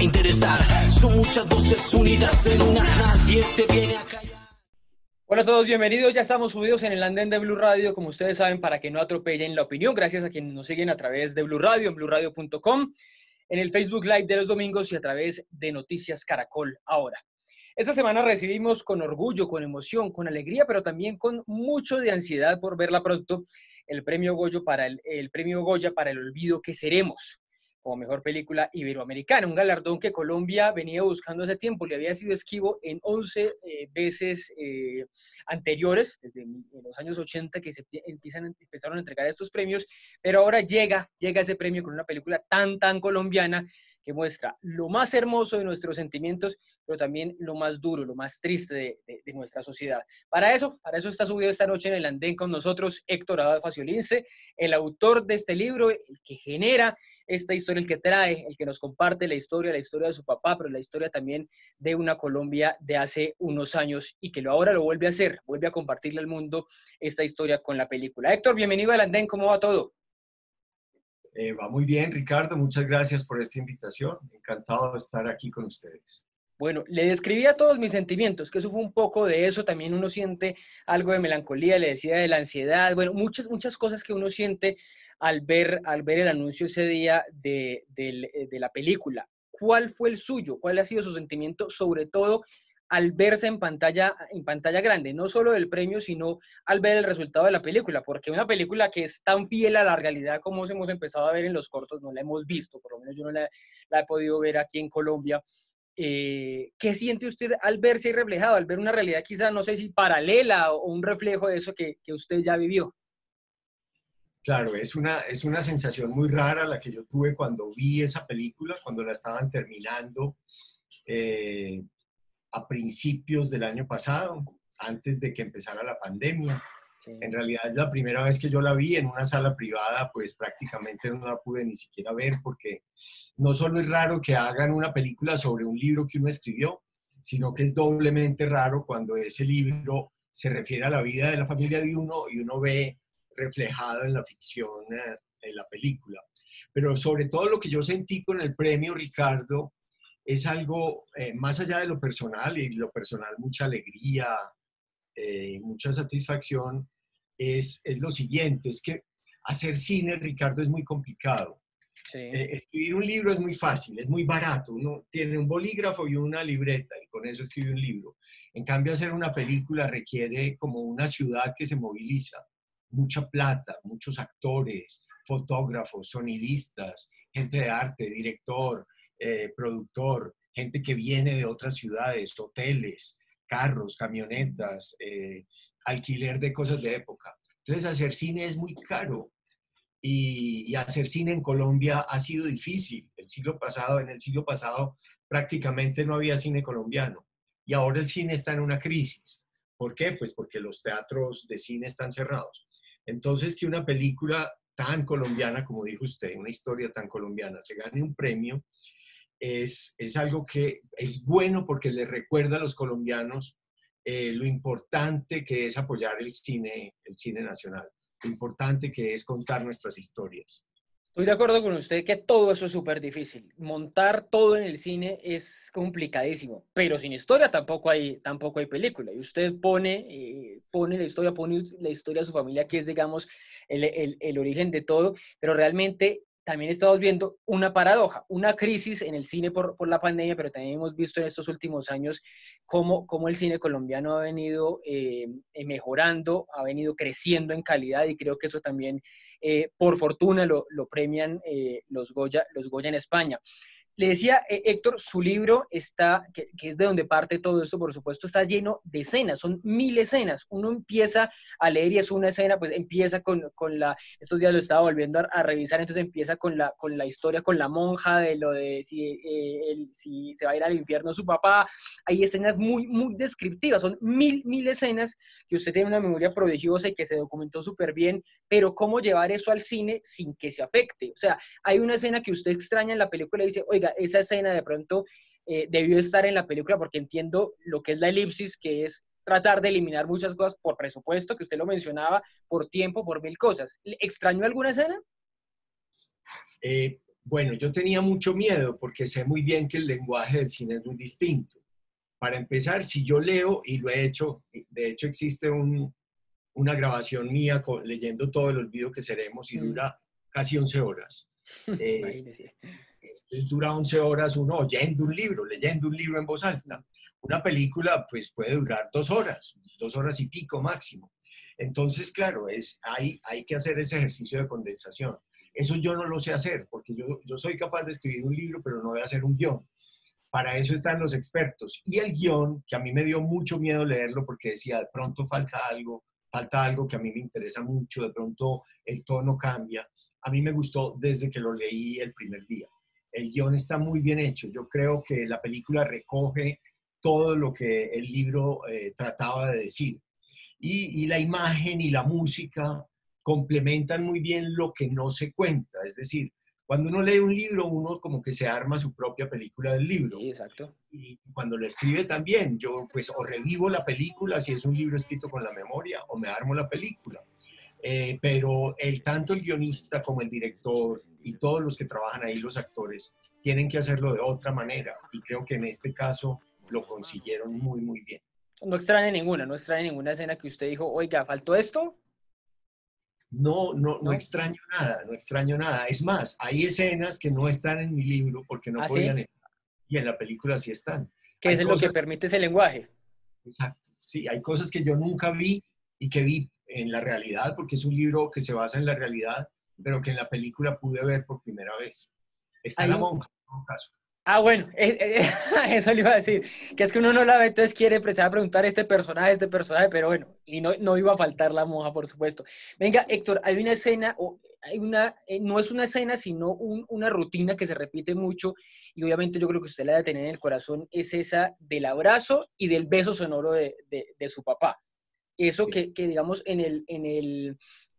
interesar. Son muchas voces unidas en una, nadie te viene a callar. Hola a todos, bienvenidos. Ya estamos subidos en el andén de Blue Radio, como ustedes saben, para que no atropellen la opinión. Gracias a quienes nos siguen a través de Blue Radio, en bluradio.com, en el Facebook Live de los domingos y a través de Noticias Caracol ahora. Esta semana recibimos con orgullo, con emoción, con alegría, pero también con mucho de ansiedad por verla pronto, el premio Goya para el olvido que seremos, como mejor película iberoamericana, un galardón que Colombia venía buscando hace tiempo, le había sido esquivo en 11 veces anteriores, desde los años 80 que se empezaron a entregar estos premios, pero ahora llega ese premio con una película tan colombiana que muestra lo más hermoso de nuestros sentimientos, pero también lo más duro, lo más triste de nuestra sociedad. Para eso está subido esta noche en el andén con nosotros Héctor Abad Faciolince, el autor de este libro, el que genera esta historia, el que trae, el que nos comparte la historia de su papá, pero la historia también de una Colombia de hace unos años y que ahora lo vuelve a hacer, vuelve a compartirle al mundo esta historia con la película. Héctor, bienvenido al andén, ¿cómo va todo? Va muy bien, Ricardo, muchas gracias por esta invitación. Encantado de estar aquí con ustedes. Bueno, le describía todos mis sentimientos, que eso fue un poco de eso, también uno siente algo de melancolía, le decía de la ansiedad, bueno, muchas cosas que uno siente al ver el anuncio ese día de la película. ¿Cuál fue el suyo? ¿Cuál ha sido su sentimiento, sobre todo al verse en pantalla grande? No solo del premio, sino al ver el resultado de la película, porque una película que es tan fiel a la realidad como hemos empezado a ver en los cortos, no la hemos visto, por lo menos yo no la he podido ver aquí en Colombia. ¿Qué siente usted al verse reflejado, al ver una realidad quizás, no sé si paralela o un reflejo de eso que usted ya vivió? Claro, es una sensación muy rara la que yo tuve cuando vi esa película, cuando la estaban terminando a principios del año pasado, antes de que empezara la pandemia. Sí. En realidad es la primera vez que yo la vi en una sala privada, pues prácticamente no la pude ni siquiera ver porque no solo es raro que hagan una película sobre un libro que uno escribió, sino que es doblemente raro cuando ese libro se refiere a la vida de la familia de uno y uno ve reflejado en la ficción en la película. Pero sobre todo lo que yo sentí con el premio, Ricardo, es algo más allá de lo personal, y lo personal mucha alegría, mucha satisfacción, es lo siguiente, es que hacer cine, Ricardo, es muy complicado. Sí. Escribir un libro es muy fácil, es muy barato, uno tiene un bolígrafo y una libreta y con eso escribe un libro. En cambio, hacer una película requiere como una ciudad que se moviliza, mucha plata, muchos actores, fotógrafos, sonidistas, gente de arte, director, productor, gente que viene de otras ciudades, hoteles, carros, camionetas, alquiler de cosas de época. Entonces, hacer cine es muy caro y hacer cine en Colombia ha sido difícil. En el siglo pasado prácticamente no había cine colombiano y ahora el cine está en una crisis. ¿Por qué? Pues porque los teatros de cine están cerrados. Entonces, que una película tan colombiana, como dijo usted, una historia tan colombiana, se gane un premio, es algo que es bueno porque le recuerda a los colombianos lo importante que es apoyar el cine nacional, lo importante que es contar nuestras historias. Estoy de acuerdo con usted que todo eso es súper difícil. Montar todo en el cine es complicadísimo, pero sin historia tampoco hay película. Y usted pone la historia de su familia, que es, digamos, el origen de todo, pero realmente también estamos viendo una paradoja, una crisis en el cine por la pandemia, pero también hemos visto en estos últimos años cómo el cine colombiano ha venido mejorando, ha venido creciendo en calidad y creo que eso también, por fortuna, lo premian los Goya en España. Le decía, Héctor, su libro que es de donde parte todo esto, por supuesto, está lleno de escenas, son 1000 escenas. Uno empieza a leer y es una escena, pues empieza estos días lo estaba volviendo a revisar, entonces empieza con la historia, con la monja, de lo de si se va a ir al infierno su papá. Hay escenas muy descriptivas, son 1000 escenas que usted tiene una memoria prodigiosa y que se documentó súper bien, pero ¿cómo llevar eso al cine sin que se afecte? O sea, hay una escena que usted extraña en la película y dice, oiga, esa escena de pronto debió estar en la película porque entiendo lo que es la elipsis, que es tratar de eliminar muchas cosas por presupuesto, que usted lo mencionaba, por tiempo, por 1000 cosas. ¿Extrañó alguna escena? Bueno, yo tenía mucho miedo porque sé muy bien que el lenguaje del cine es muy distinto. Para empezar, si yo leo, y lo he hecho, de hecho existe una grabación mía leyendo todo el olvido que seremos y dura casi 11 horas. Imagínese. Dura 11 horas uno oyendo un libro, leyendo un libro en voz alta. Una película pues puede durar 2 horas y pico máximo. Entonces, claro, hay que hacer ese ejercicio de condensación. Eso yo no lo sé hacer, porque yo soy capaz de escribir un libro, pero no de hacer un guión. Para eso están los expertos. Y el guión, que a mí me dio mucho miedo leerlo, porque decía, de pronto falta algo que a mí me interesa mucho, de pronto el tono cambia. A mí me gustó desde que lo leí el primer día. El guión está muy bien hecho. Yo creo que la película recoge todo lo que el libro trataba de decir. Y la imagen y la música complementan muy bien lo que no se cuenta. Es decir, cuando uno lee un libro, uno como que se arma su propia película del libro. Sí, exacto. Y cuando lo escribe también, yo pues o revivo la película si es un libro escrito con la memoria o me armo la película. Pero tanto el guionista como el director y todos los que trabajan ahí, los actores, tienen que hacerlo de otra manera. Y creo que en este caso lo consiguieron muy, muy bien. No extraña ninguna escena que usted dijo, oiga, ¿faltó esto? No extraño nada, no extraño nada. Es más, hay escenas que no están en mi libro porque no podían estar, y en la película sí están. Que es lo que permite ese lenguaje. Exacto, sí, hay cosas que yo nunca vi y que vi en la realidad, porque es un libro que se basa en la realidad, pero que en la película pude ver por primera vez. Está la monja, en todo caso. Ah, bueno, eso le iba a decir, que es que uno no la ve, entonces quiere empezar a preguntar este personaje, pero bueno, y no iba a faltar la monja, por supuesto. Venga, Héctor, hay una escena, no es una escena, sino una rutina que se repite mucho, y obviamente yo creo que usted la debe tener en el corazón, es esa del abrazo y del beso sonoro de su papá. Eso que digamos, en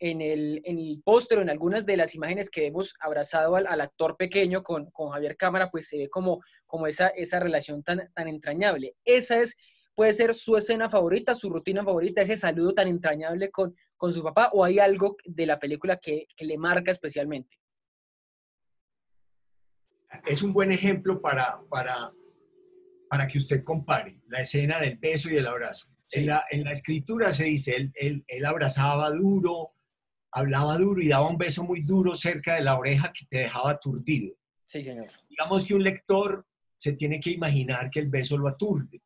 el póster o en algunas de las imágenes que hemos abrazado al actor pequeño con Javier Cámara, pues se ve como esa relación tan entrañable. Puede ser su escena favorita, su rutina favorita, ese saludo tan entrañable con su papá, o hay algo de la película que le marca especialmente. Es un buen ejemplo para que usted compare la escena del beso y el abrazo. Sí. En la escritura se dice, él abrazaba duro, hablaba duro y daba un beso muy duro cerca de la oreja que te dejaba aturdido. Sí, señor. Digamos que un lector se tiene que imaginar que el beso lo aturde.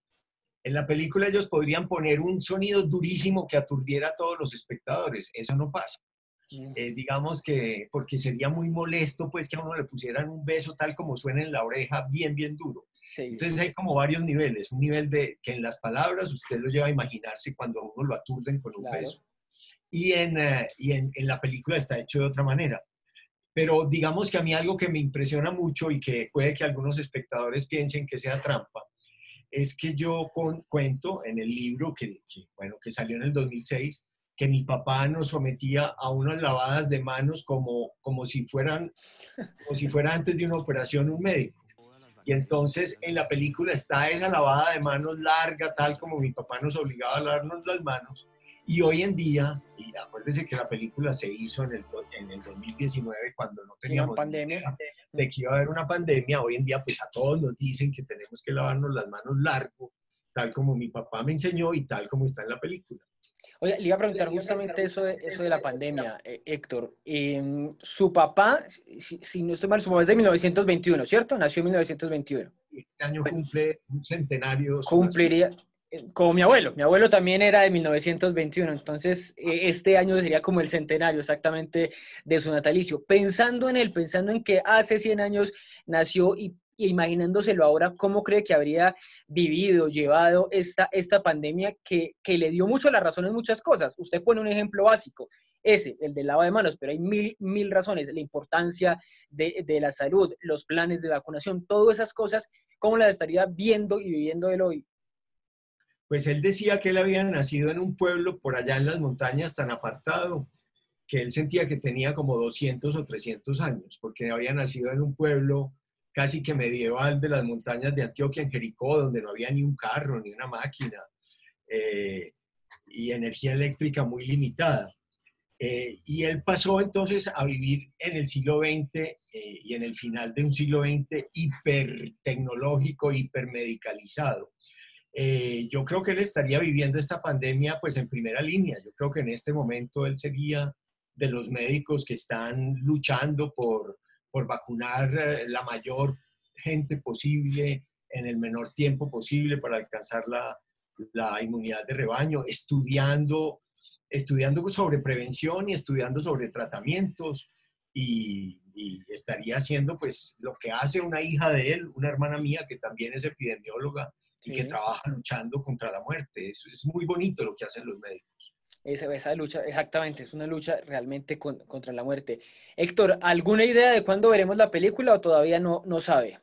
En la película ellos podrían poner un sonido durísimo que aturdiera a todos los espectadores. Eso no pasa. Digamos que, porque sería muy molesto pues que a uno le pusieran un beso tal como suena en la oreja, bien, bien duro. Sí. Entonces hay como varios niveles. Un nivel de que en las palabras usted lo lleva a imaginarse cuando a uno lo aturden con un beso. Y en la película está hecho de otra manera. Pero digamos que a mí algo que me impresiona mucho y que puede que algunos espectadores piensen que sea trampa, es que yo cuento en el libro que salió en el 2006, que mi papá nos sometía a unas lavadas de manos como si fuera antes de una operación un médico. Y entonces en la película está esa lavada de manos larga, tal como mi papá nos obligaba a lavarnos las manos. Y hoy en día, y acuérdense que la película se hizo en el 2019, cuando no teníamos pandemia de que iba a haber una pandemia. Hoy en día pues a todos nos dicen que tenemos que lavarnos las manos largo, tal como mi papá me enseñó y tal como está en la película. Oye, le iba a preguntar justamente eso de la pandemia, Héctor. Su papá, si no estoy mal, su papá es de 1921, ¿cierto? Nació en 1921. Este año cumple un centenario. Cumpliría, como mi abuelo también era de 1921, entonces este año sería como el centenario exactamente de su natalicio. Pensando en que hace 100 años nació y imaginándoselo ahora, ¿cómo cree que habría vivido, llevado esta pandemia que le dio mucho la razón en muchas cosas? Usted pone un ejemplo básico, el del lavado de manos, pero hay mil razones, la importancia de la salud, los planes de vacunación, todas esas cosas, ¿cómo las estaría viendo y viviendo él hoy? Pues él decía que él había nacido en un pueblo por allá en las montañas tan apartado, que él sentía que tenía como 200 o 300 años, porque había nacido en un pueblo casi que medieval de las montañas de Antioquia, en Jericó, donde no había ni un carro, ni una máquina, y energía eléctrica muy limitada. Y él pasó entonces a vivir en el siglo XX y en el final de un siglo XX hipertecnológico, hipermedicalizado. Yo creo que él estaría viviendo esta pandemia pues en primera línea. Yo creo que en este momento él sería de los médicos que están luchando por vacunar la mayor gente posible en el menor tiempo posible para alcanzar la inmunidad de rebaño, estudiando sobre prevención y estudiando sobre tratamientos y estaría haciendo pues lo que hace una hija de él, una hermana mía que también es epidemióloga y que trabaja luchando contra la muerte. Es muy bonito lo que hacen los médicos. Esa lucha, exactamente, es una lucha realmente contra la muerte. Héctor, ¿alguna idea de cuándo veremos la película o todavía no sabe?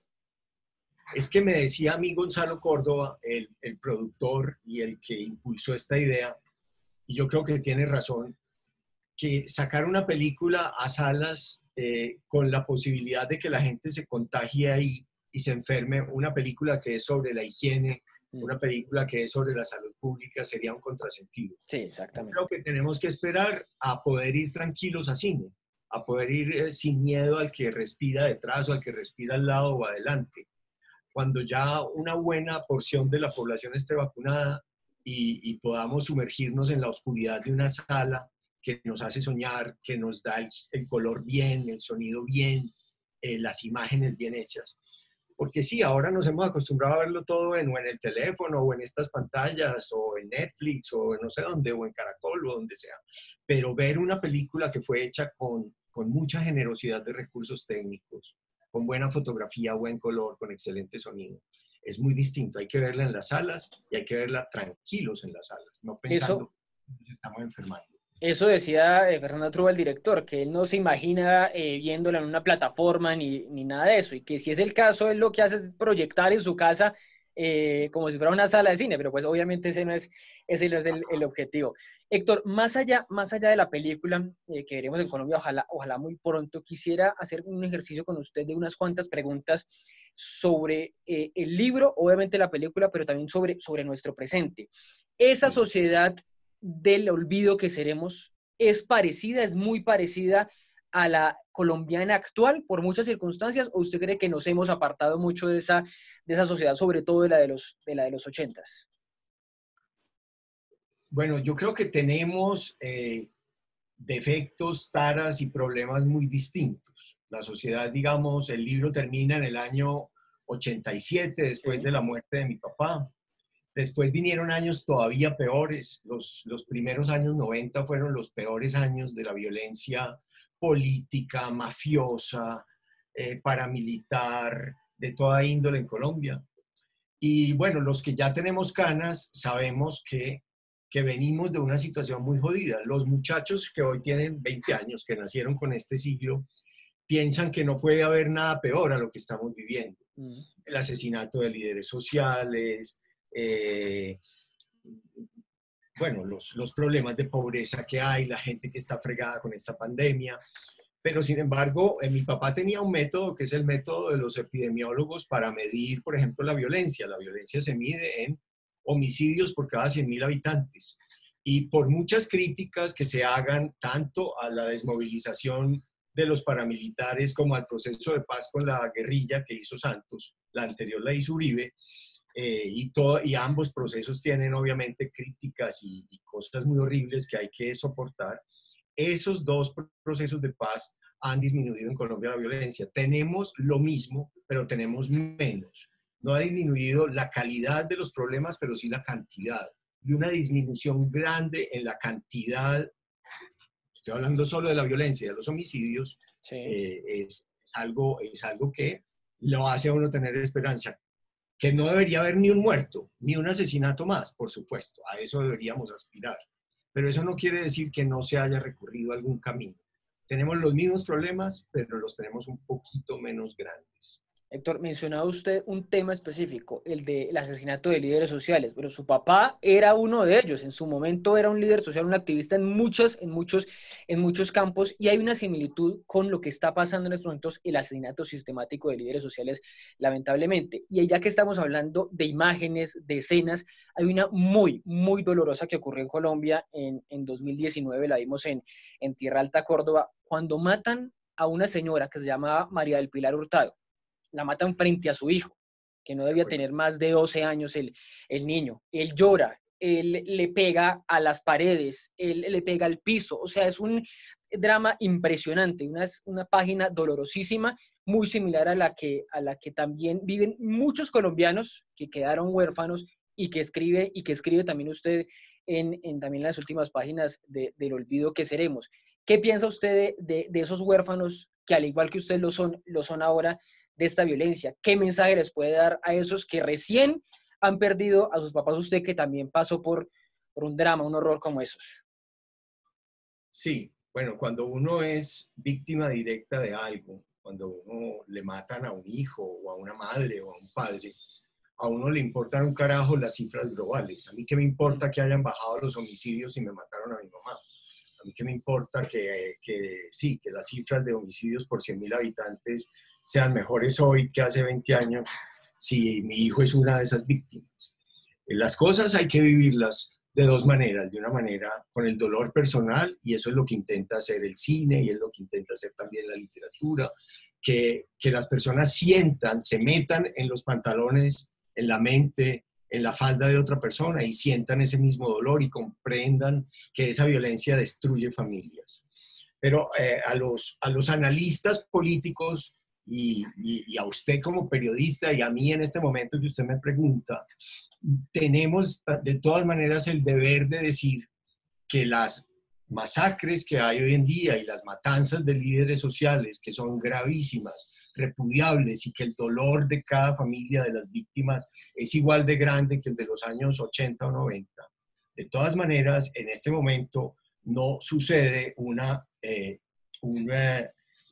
Es que me decía a mí Gonzalo Córdoba, el productor y el que impulsó esta idea, y yo creo que tiene razón, que sacar una película a salas con la posibilidad de que la gente se contagie ahí y se enferme, una película que es sobre la higiene, una película que es sobre la salud pública, sería un contrasentido. Sí, exactamente. Creo que tenemos que esperar a poder ir tranquilos a cine, a poder ir sin miedo al que respira detrás o al que respira al lado o adelante. Cuando ya una buena porción de la población esté vacunada y podamos sumergirnos en la oscuridad de una sala que nos hace soñar, que nos da el color bien, el sonido bien, las imágenes bien hechas. Porque sí, ahora nos hemos acostumbrado a verlo todo en el teléfono o en estas pantallas o en Netflix o en no sé dónde o en Caracol o donde sea. Pero ver una película que fue hecha con mucha generosidad de recursos técnicos, con buena fotografía, buen color, con excelente sonido, es muy distinto. Hay que verla en las salas y hay que verla tranquilos en las salas, no pensando que nos estamos enfermando. Eso decía Fernando Trueba, el director, que él no se imagina viéndola en una plataforma ni nada de eso, y que si es el caso, él lo que hace es proyectar en su casa como si fuera una sala de cine, pero pues obviamente ese no es el objetivo. Héctor, más allá de la película que veremos en Colombia, ojalá muy pronto, quisiera hacer un ejercicio con usted de unas cuantas preguntas sobre el libro, obviamente la película, pero también sobre nuestro presente. Esa sociedad del olvido que seremos es muy parecida a la colombiana actual por muchas circunstancias, o usted cree que nos hemos apartado mucho de esa sociedad, sobre todo de la de los 80s? Bueno, yo creo que tenemos defectos, taras y problemas muy distintos. La sociedad, digamos, el libro termina en el año 87, después de la muerte de mi papá. Después vinieron años todavía peores. Los primeros años 90 fueron los peores años de la violencia política, mafiosa, paramilitar, de toda índole en Colombia. Y bueno, los que ya tenemos canas sabemos que venimos de una situación muy jodida. Los muchachos que hoy tienen 20 años, que nacieron con este siglo, piensan que no puede haber nada peor a lo que estamos viviendo. El asesinato de líderes sociales, bueno, los problemas de pobreza que hay, la gente que está fregada con esta pandemia. Pero sin embargo, mi papá tenía un método que es el método de los epidemiólogos para medir, por ejemplo, la violencia. La violencia se mide en homicidios por cada 100.000 habitantes. Y por muchas críticas que se hagan tanto a la desmovilización de los paramilitares como al proceso de paz con la guerrilla que hizo Santos, la anterior la hizo Uribe, y ambos procesos tienen obviamente críticas y cosas muy horribles que hay que soportar. Esos dos procesos de paz han disminuido en Colombia la violencia. Tenemos lo mismo, pero tenemos menos. No ha disminuido la calidad de los problemas, pero sí la cantidad. Y una disminución grande en la cantidad, estoy hablando solo de la violencia, de los homicidios, sí. Es algo que lo hace a uno tener esperanza. Que no debería haber ni un muerto, ni un asesinato más, por supuesto. A eso deberíamos aspirar. Pero eso no quiere decir que no se haya recurrido a algún camino. Tenemos los mismos problemas, pero los tenemos un poquito menos grandes. Héctor, mencionaba usted un tema específico, el del asesinato de líderes sociales, pero su papá era uno de ellos. En su momento era un líder social, un activista en muchos campos, y hay una similitud con lo que está pasando en estos momentos, el asesinato sistemático de líderes sociales, lamentablemente. Y ya que estamos hablando de imágenes, de escenas, hay una muy dolorosa que ocurrió en Colombia en 2019, la vimos en Tierra Alta, Córdoba, cuando matan a una señora que se llamaba María del Pilar Hurtado. La matan frente a su hijo, que no debía tener más de 12 años el niño. Él llora, él le pega a las paredes, él le pega al piso. O sea, es un drama impresionante, una página dolorosísima, muy similar a la que también viven muchos colombianos que quedaron huérfanos y que escribe también usted también las últimas páginas del olvido que seremos. ¿Qué piensa usted de esos huérfanos que, al igual que usted lo son ahora, de esta violencia? ¿Qué mensaje les puede dar a esos que recién han perdido a sus papás? Usted que también pasó por un drama, un horror como esos. Sí, bueno, cuando uno es víctima directa de algo, cuando uno le matan a un hijo o a una madre o a un padre, a uno le importan un carajo las cifras globales. A mí qué me importa que hayan bajado los homicidios y me mataron a mi mamá. A mí qué me importa que las cifras de homicidios por 100.000 habitantes sean mejores hoy que hace 20 años si mi hijo es una de esas víctimas. Las cosas hay que vivirlas de dos maneras, de una manera con el dolor personal, y eso es lo que intenta hacer el cine y es lo que intenta hacer también la literatura, que las personas sientan, se metan en los pantalones, en la mente, en la falda de otra persona y sientan ese mismo dolor y comprendan que esa violencia destruye familias. Pero a los analistas políticos y a usted como periodista y a mí en este momento que usted me pregunta, tenemos de todas maneras el deber de decir que las masacres que hay hoy en día y las matanzas de líderes sociales, que son gravísimas, repudiables, y que el dolor de cada familia de las víctimas es igual de grande que el de los años 80 o 90. De todas maneras, en este momento no sucede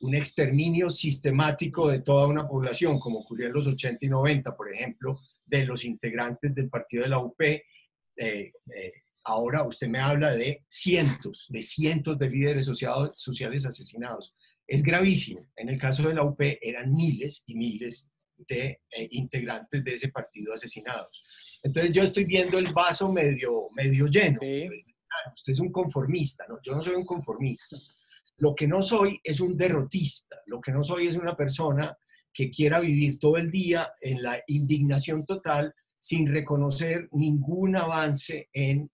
un exterminio sistemático de toda una población, como ocurrió en los 80 y 90, por ejemplo, de los integrantes del partido de la UP. Ahora usted me habla de cientos de líderes sociales asesinados. Es gravísimo. En el caso de la UP eran miles y miles de integrantes de ese partido asesinados. Entonces yo estoy viendo el vaso medio lleno. Sí. Usted es un conformista, ¿no? Yo no soy un conformista. Lo que no soy es un derrotista. Lo que no soy es una persona que quiera vivir todo el día en la indignación total sin reconocer ningún avance en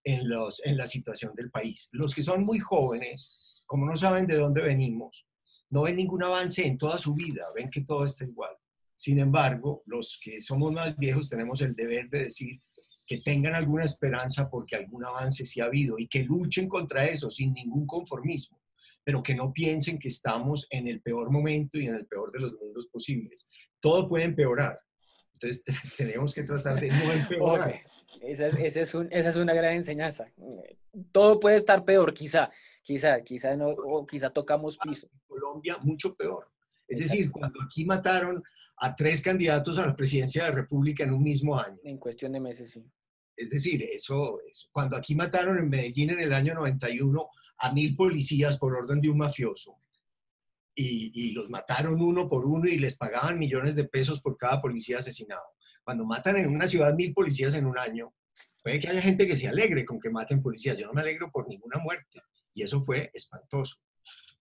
la situación del país. Los que son muy jóvenes, como no saben de dónde venimos, no ven ningún avance en toda su vida, ven que todo está igual. Sin embargo, los que somos más viejos tenemos el deber de decir que tengan alguna esperanza porque algún avance sí ha habido y que luchen contra eso sin ningún conformismo, pero que no piensen que estamos en el peor momento y en el peor de los mundos posibles. Todo puede empeorar. Entonces tenemos que tratar de no empeorar. Esa es una gran enseñanza. Todo puede estar peor, quizá no, o quizá tocamos piso. En Colombia, mucho peor. Es decir, cuando aquí mataron a 3 candidatos a la presidencia de la República en un mismo año. En cuestión de meses, sí. Es decir, eso cuando aquí mataron en Medellín en el año 91 a 1.000 policías por orden de un mafioso, y los mataron uno por uno y les pagaban millones de pesos por cada policía asesinado. Cuando matan en una ciudad 1.000 policías en un año, puede que haya gente que se alegre con que maten policías. Yo no me alegro por ninguna muerte. Y eso fue espantoso.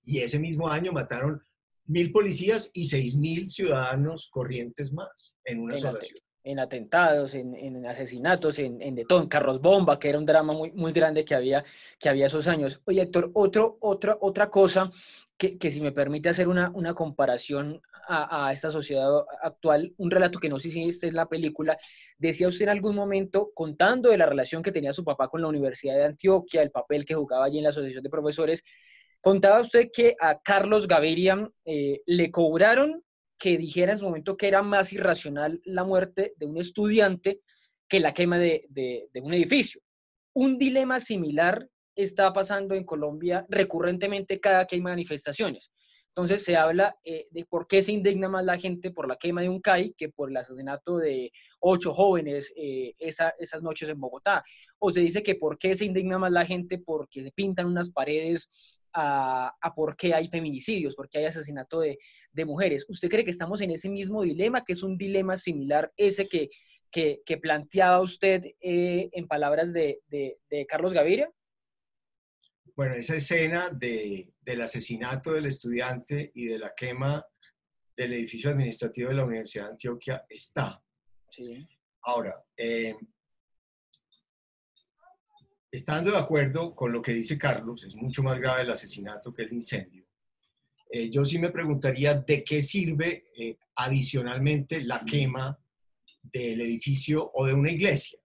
Y ese mismo año mataron 1.000 policías y 6.000 ciudadanos corrientes más en una sola ciudad. En atentados, en asesinatos, en de todo, en carros bomba, que era un drama muy grande que había esos años. Oye, Héctor, otra cosa que si me permite hacer una comparación a esta sociedad actual, un relato que no sé si esta es la película, decía usted en algún momento, contando de la relación que tenía su papá con la Universidad de Antioquia, el papel que jugaba allí en la Asociación de Profesores, contaba usted que a Carlos Gaviria le cobraron que dijera en su momento que era más irracional la muerte de un estudiante que la quema de un edificio. Un dilema similar está pasando en Colombia recurrentemente cada que hay manifestaciones. Entonces se habla de por qué se indigna más la gente por la quema de un CAI que por el asesinato de 8 jóvenes esas noches en Bogotá. O se dice que por qué se indigna más la gente porque se pintan unas paredes a por qué hay feminicidios, por qué hay asesinato de mujeres. ¿Usted cree que estamos en ese mismo dilema, que es un dilema similar ese que planteaba usted en palabras de Carlos Gaviria? Bueno, esa escena del asesinato del estudiante y de la quema del edificio administrativo de la Universidad de Antioquia está. Sí. Ahora, estando de acuerdo con lo que dice Carlos, es mucho más grave el asesinato que el incendio. Yo sí me preguntaría de qué sirve adicionalmente la quema del edificio o de una iglesia.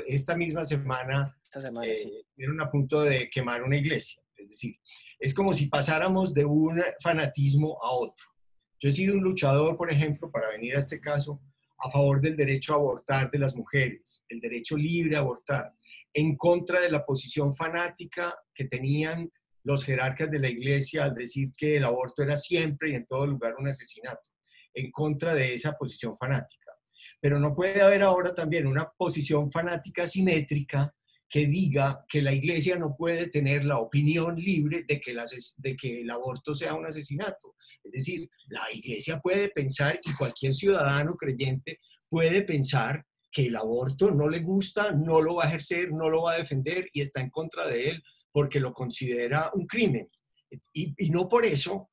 Esta misma semana Sí. estuvieron a punto de quemar una iglesia. Es decir, es como si pasáramos de un fanatismo a otro. Yo he sido un luchador, por ejemplo, para venir a este caso, a favor del derecho a abortar de las mujeres, el derecho libre a abortar, en contra de la posición fanática que tenían los jerarcas de la iglesia al decir que el aborto era siempre y en todo lugar un asesinato, en contra de esa posición fanática. Pero no puede haber ahora también una posición fanática simétrica que diga que la iglesia no puede tener la opinión libre de que el aborto sea un asesinato. Es decir, la iglesia puede pensar y cualquier ciudadano creyente puede pensar que el aborto no le gusta, no lo va a ejercer, no lo va a defender y está en contra de él porque lo considera un crimen. Y no por eso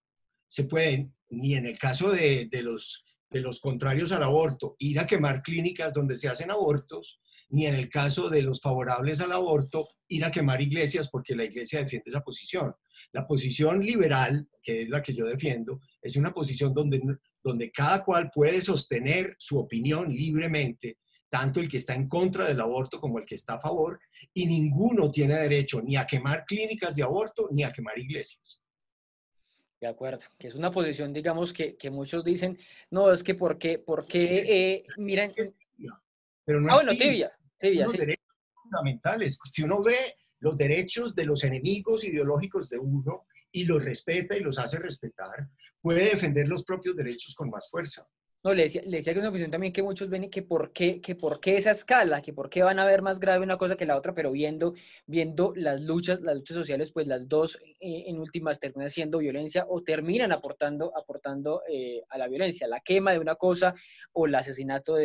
se pueden, ni en el caso de los contrarios al aborto, ir a quemar clínicas donde se hacen abortos, ni en el caso de los favorables al aborto, ir a quemar iglesias porque la iglesia defiende esa posición. La posición liberal, que es la que yo defiendo, es una posición donde cada cual puede sostener su opinión libremente, tanto el que está en contra del aborto como el que está a favor, y ninguno tiene derecho ni a quemar clínicas de aborto ni a quemar iglesias. De acuerdo, que es una posición, digamos, que muchos dicen, no, es que porque miren... Pero no es bueno, tibia. tibia, Unos sí. derechos fundamentales. Si uno ve los derechos de los enemigos ideológicos de uno y los respeta y los hace respetar, puede defender los propios derechos con más fuerza. No, le decía que es una cuestión también que muchos ven que por qué esa escala, que por qué van a ver más grave una cosa que la otra, pero viendo las luchas sociales, pues las dos en últimas terminan siendo violencia o terminan aportando a la violencia, la quema de una cosa o el asesinato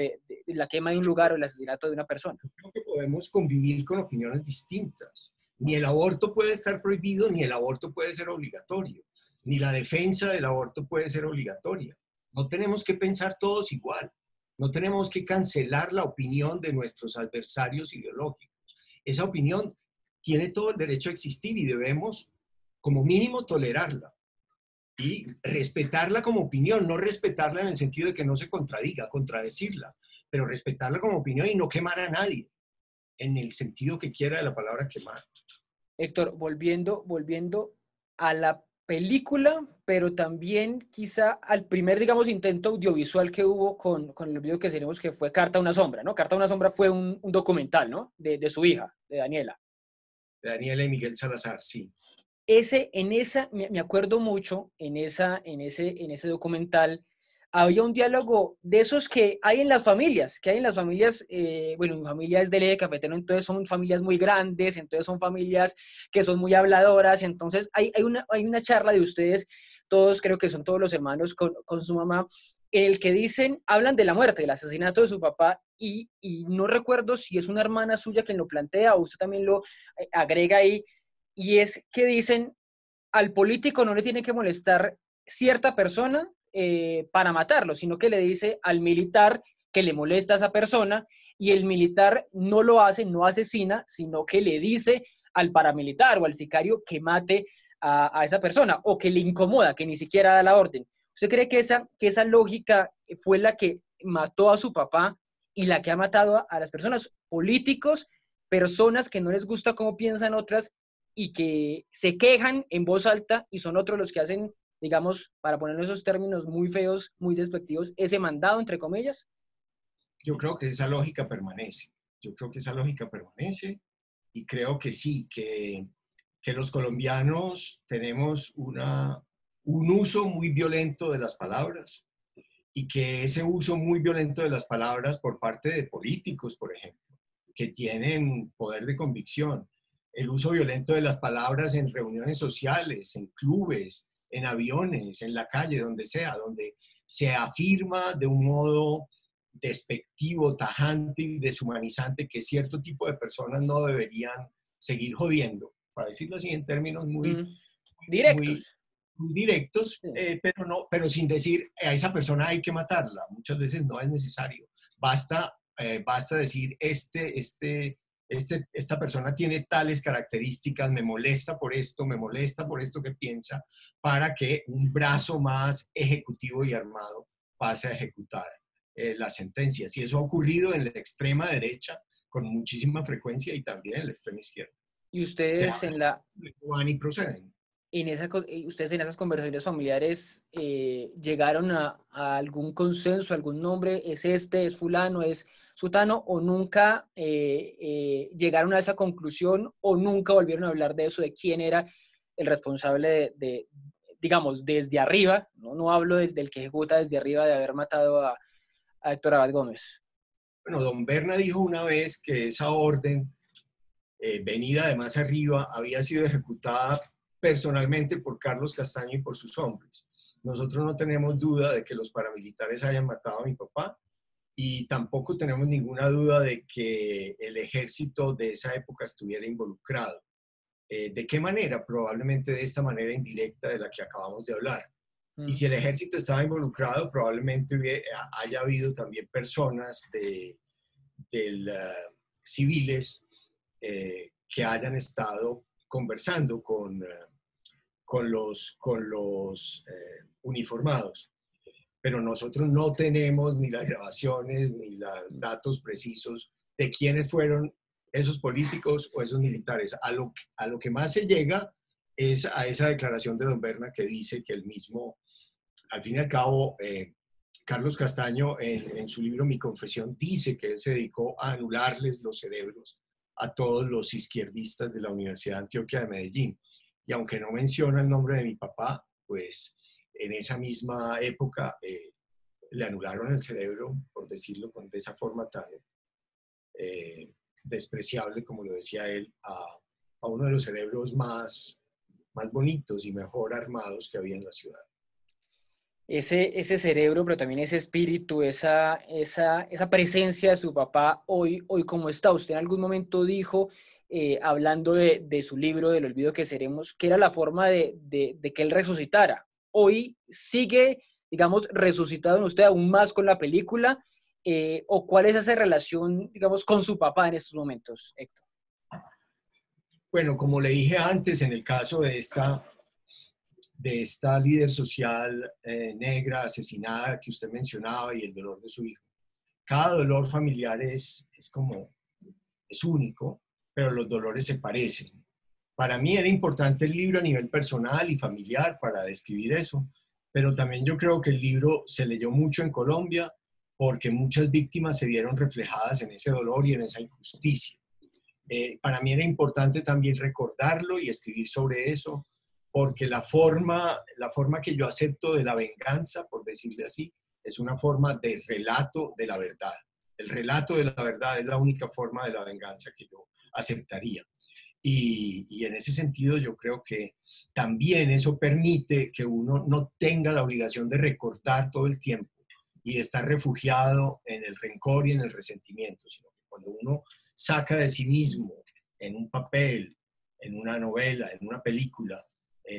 la quema de un lugar o el asesinato de una persona. Creo que podemos convivir con opiniones distintas. Ni el aborto puede estar prohibido, ni el aborto puede ser obligatorio, ni la defensa del aborto puede ser obligatoria. No tenemos que pensar todos igual. No tenemos que cancelar la opinión de nuestros adversarios ideológicos. Esa opinión tiene todo el derecho a existir y debemos, como mínimo, tolerarla y respetarla como opinión, no respetarla en el sentido de que no se contradiga, contradecirla, pero respetarla como opinión y no quemar a nadie, en el sentido que quiera de la palabra quemar. Héctor, volviendo a la película, pero también quizá al primer, digamos, intento audiovisual que hubo con el video que tenemos, que fue Carta a una sombra, ¿no? Carta a una sombra fue un documental, ¿no? De su hija, de Daniela. De Daniela y Miguel Salazar, sí. Me acuerdo mucho, en ese documental, había un diálogo de esos que hay en las familias, bueno, mi familia es del eje cafetero, entonces son familias muy grandes, entonces son familias que son muy habladoras, entonces hay una charla de ustedes, todos, creo que son todos los hermanos con su mamá, en el que hablan de la muerte, del asesinato de su papá, y no recuerdo si es una hermana suya quien lo plantea o usted también lo agrega ahí, y es que dicen, al político no le tiene que molestar cierta persona para matarlo, sino que le dice al militar que le molesta a esa persona y el militar no lo hace, no asesina, sino que le dice al paramilitar o al sicario que mate a esa persona o que le incomoda, que ni siquiera da la orden. ¿Usted cree que esa lógica fue la que mató a su papá y la que ha matado a las personas, políticos, personas que no les gusta cómo piensan otras y que se quejan en voz alta y son otros los que hacen, digamos, para poner esos términos muy feos, muy despectivos, ese mandado, entre comillas? Yo creo que esa lógica permanece. Y creo que sí, que los colombianos tenemos una un uso muy violento de las palabras y que ese uso muy violento de las palabras por parte de políticos, por ejemplo, que tienen poder de convicción, el uso violento de las palabras en reuniones sociales, en clubes, en aviones, en la calle, donde sea, donde se afirma de un modo despectivo, tajante y deshumanizante que cierto tipo de personas no deberían seguir jodiendo, para decirlo así en términos directos. muy directos, Sí. pero sin decir a esa persona hay que matarla. Muchas veces no es necesario. Basta decir esta persona tiene tales características, me molesta por esto que piensa, para que un brazo más ejecutivo y armado pase a ejecutar las sentencias. Y eso ha ocurrido en la extrema derecha con muchísima frecuencia y también en la extrema izquierda. Y ustedes van y proceden. Ustedes en esas conversaciones familiares llegaron a algún consenso, algún nombre, es este, es fulano, es sutano, o nunca llegaron a esa conclusión, o nunca volvieron a hablar de eso, de quién era el responsable digamos, desde arriba, no hablo del que ejecuta desde arriba de haber matado a Héctor Abad Gómez. Bueno, don Berna dijo una vez que esa orden venida de más arriba había sido ejecutada personalmente por Carlos Castaño y por sus hombres. Nosotros no tenemos duda de que los paramilitares hayan matado a mi papá y tampoco tenemos ninguna duda de que el ejército de esa época estuviera involucrado. ¿De qué manera? Probablemente de esta manera indirecta de la que acabamos de hablar. Y si el ejército estaba involucrado, probablemente haya habido también personas civiles que hayan estado conversando con los uniformados. Pero nosotros no tenemos ni las grabaciones ni los datos precisos de quiénes fueron esos políticos o esos militares. A lo que más se llega es a esa declaración de don Berna que dice que el mismo, al fin y al cabo, Carlos Castaño en su libro Mi Confesión dice que él se dedicó a anularles los cerebros a todos los izquierdistas de la Universidad de Antioquia de Medellín. Y aunque no menciona el nombre de mi papá, pues en esa misma época le anularon el cerebro, por decirlo de esa forma tan despreciable, como lo decía él, a uno de los cerebros más bonitos y mejor armados que había en la ciudad. Ese cerebro, pero también ese espíritu, esa presencia de su papá, hoy ¿cómo está? Usted en algún momento dijo, hablando de su libro, del olvido que seremos, que era la forma de que él resucitara. Hoy sigue, digamos, resucitado en usted aún más con la película, o cuál es esa relación, digamos, con su papá en estos momentos, Héctor. Bueno, como le dije antes, en el caso de esta líder social negra asesinada que usted mencionaba y el dolor de su hijo. Cada dolor familiar es único, pero los dolores se parecen. Para mí era importante el libro a nivel personal y familiar para describir eso, pero también yo creo que el libro se leyó mucho en Colombia porque muchas víctimas se vieron reflejadas en ese dolor y en esa injusticia. Para mí era importante también recordarlo y escribir sobre eso, porque la forma que yo acepto de la venganza, por decirle así, es una forma de relato de la verdad. El relato de la verdad es la única forma de la venganza que yo aceptaría. Y en ese sentido yo creo que también eso permite que uno no tenga la obligación de recordar todo el tiempo y de estar refugiado en el rencor y en el resentimiento, sino que cuando uno saca de sí mismo en un papel, en una novela, en una película,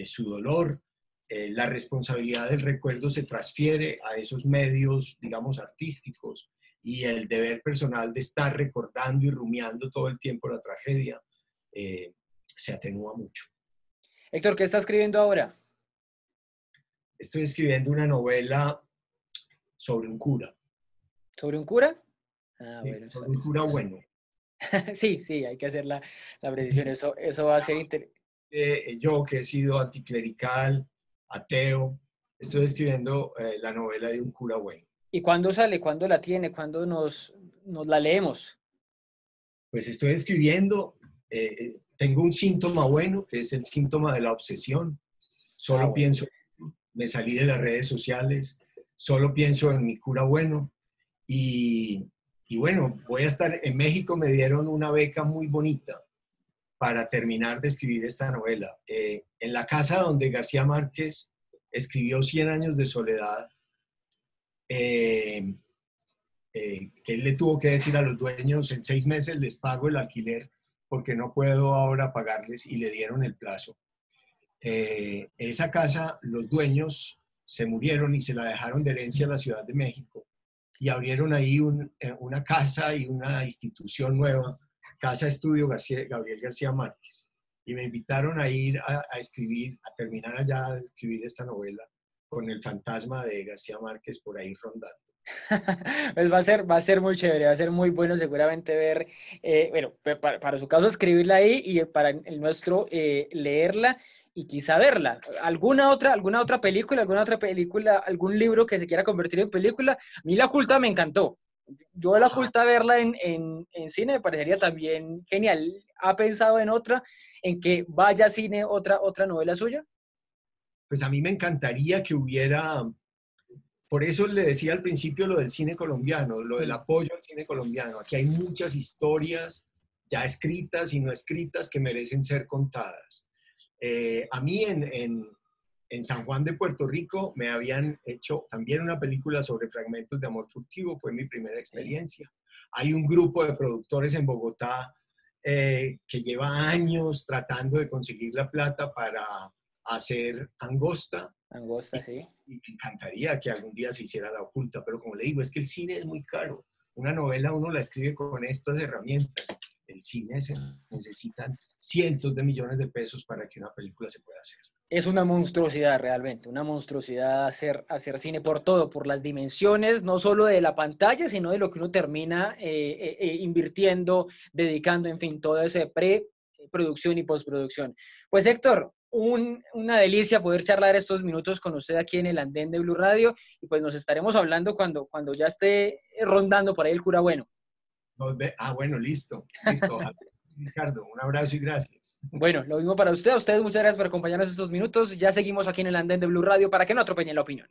su dolor, la responsabilidad del recuerdo se transfiere a esos medios, digamos, artísticos, y el deber personal de estar recordando y rumiando todo el tiempo la tragedia se atenúa mucho. Héctor, ¿qué está escribiendo ahora? Estoy escribiendo una novela sobre un cura. ¿Sobre un cura? Ah, Sí, bueno, sobre un cura bueno. Sí, hay que hacer la precisión. Eso va a ser interesante. Yo que he sido anticlerical, ateo, estoy escribiendo la novela de un cura bueno. ¿Y cuándo sale? ¿Cuándo la tiene? ¿Cuándo nos la leemos? Pues estoy escribiendo, tengo un síntoma bueno, que es el síntoma de la obsesión. Solo pienso, me salí de las redes sociales, solo pienso en mi cura bueno y bueno, voy a estar en México, me dieron una beca muy bonita para terminar de escribir esta novela. En la casa donde García Márquez escribió 100 años de soledad, que él le tuvo que decir a los dueños, en 6 meses les pago el alquiler porque no puedo ahora pagarles, y le dieron el plazo. Esa casa, los dueños se murieron y se la dejaron de herencia a la Ciudad de México y abrieron ahí una casa y una institución nueva, Casa Estudio Gabriel García Márquez, y me invitaron a ir a escribir, a terminar allá de escribir esta novela con el fantasma de García Márquez por ahí rondando. Pues va a ser muy chévere, va a ser muy bueno seguramente ver, bueno, para su caso escribirla ahí y para el nuestro leerla y quizá verla. ¿Alguna otra película, algún libro que se quiera convertir en película? A mí La Oculta me encantó. Yo La Oculta verla en cine me parecería también genial. ¿Ha pensado en otra, en que vaya a cine otra novela suya? Pues a mí me encantaría que hubiera... Por eso le decía al principio lo del cine colombiano, lo del apoyo al cine colombiano. Aquí hay muchas historias ya escritas y no escritas que merecen ser contadas. A mí en San Juan de Puerto Rico me habían hecho también una película sobre fragmentos de amor furtivo, fue mi primera experiencia. Hay un grupo de productores en Bogotá que lleva años tratando de conseguir la plata para hacer Angosta. Angosta, sí. Y me encantaría que algún día se hiciera La Oculta, pero como le digo, es que el cine es muy caro. Una novela uno la escribe con estas herramientas. El cine se necesitan cientos de millones de pesos para que una película se pueda hacer. Es una monstruosidad realmente, una monstruosidad hacer cine por todo, por las dimensiones, no solo de la pantalla, sino de lo que uno termina invirtiendo, dedicando, en fin, todo ese preproducción y postproducción. Pues Héctor, una delicia poder charlar estos minutos con usted aquí en el andén de Blue Radio, y pues nos estaremos hablando cuando ya esté rondando por ahí el cura bueno. Bueno, listo. Ricardo, un abrazo y gracias. Bueno, lo mismo para usted. A ustedes muchas gracias por acompañarnos estos minutos. Ya seguimos aquí en el andén de Blue Radio para que no atropellen la opinión.